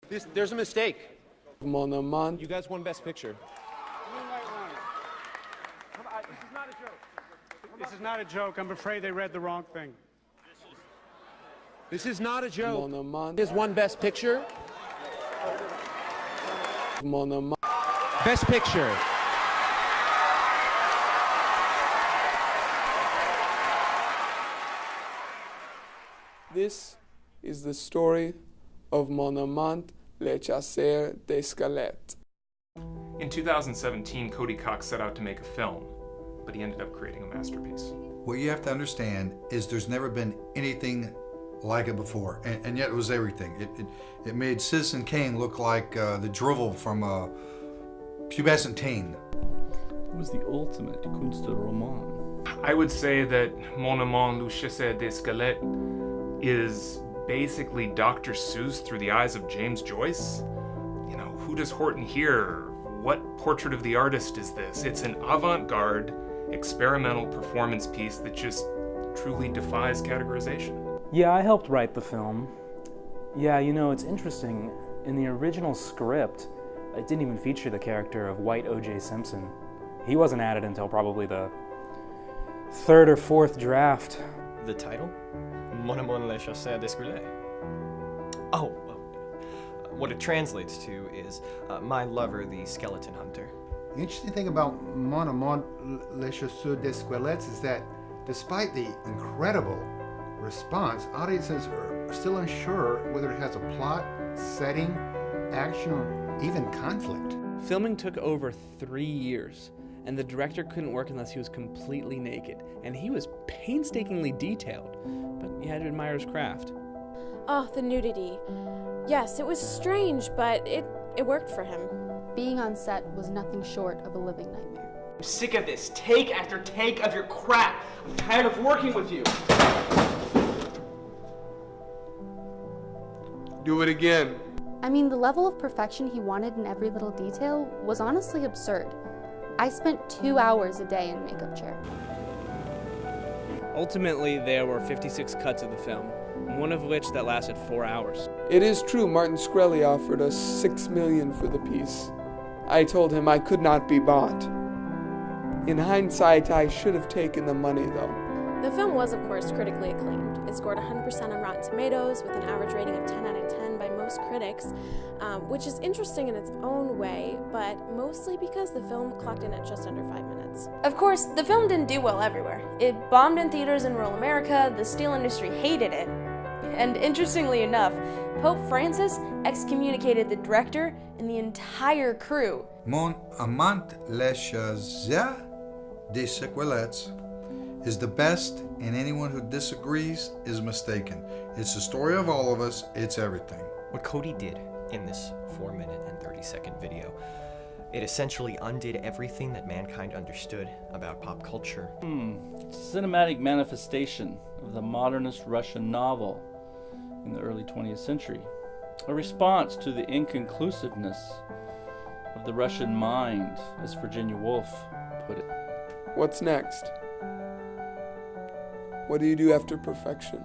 There's a mistake. Mon amant. You guys won Best Picture. This is not a joke. This is not a joke. I'm afraid they read the wrong thing. This is not a joke. Mon amant. There's one Best Picture. Mon amant. Best Picture. This is the story of Mon amant, le chasseur d'escalette. In 2017, Cody Cox set out to make a film, but he ended up creating a masterpiece. What you have to understand is there's never been anything like it before, and yet it was everything. It made Citizen Kane look like the drivel from pubescent teen. It was the ultimate Kunstroman. I would say that Mon Amant, le chasseur d'escalette is basically Dr. Seuss through the eyes of James Joyce. You know, who does Horton hear? What portrait of the artist is this? It's an avant-garde, experimental performance piece that just truly defies categorization. Yeah, I helped write the film. Yeah, you know, it's interesting. In the original script, it didn't even feature the character of White O.J. Simpson. He wasn't added until probably the third or fourth draft. The title? Mon amant le chasseur d'escalette. Oh, what it translates to is my lover, the skeleton hunter. The interesting thing about Mon amant le chasseur d'escalette is that despite the incredible response, audiences are still unsure whether it has a plot, setting, action, or even conflict. Filming took over 3 years, and the director couldn't work unless he was completely naked, and he was painstakingly detailed, but you had to admire his craft. Oh, the nudity. Yes, it was strange, but it worked for him. Being on set was nothing short of a living nightmare. I'm sick of this, take after take of your crap. I'm tired of working with you. Do it again. I mean, the level of perfection he wanted in every little detail was honestly absurd. I spent 2 hours a day in makeup chair. Ultimately, there were 56 cuts of the film, one of which that lasted 4 hours. It is true Martin Shkreli offered us $6 million for the piece. I told him I could not be bought. In hindsight, I should have taken the money, though. The film was, of course, critically acclaimed. It scored 100% on Rotten Tomatoes with an average rating of 10 out of 10 by most critics, which is interesting in its own way, but mostly because the film clocked in at just under 5 minutes. Of course, the film didn't do well everywhere. It bombed in theaters in rural America, the steel industry hated it, and interestingly enough, Pope Francis excommunicated the director and the entire crew. Mon amant le chasseur d'escalette is the best, and anyone who disagrees is mistaken. It's the story of all of us, it's everything. What Cody did in this 4-minute and 30-second video, it essentially undid everything that mankind understood about pop culture. It's a cinematic manifestation of the modernist Russian novel in the early 20th century. A response to the inconclusiveness of the Russian mind, as Virginia Woolf put it. What's next? What do you do after perfection?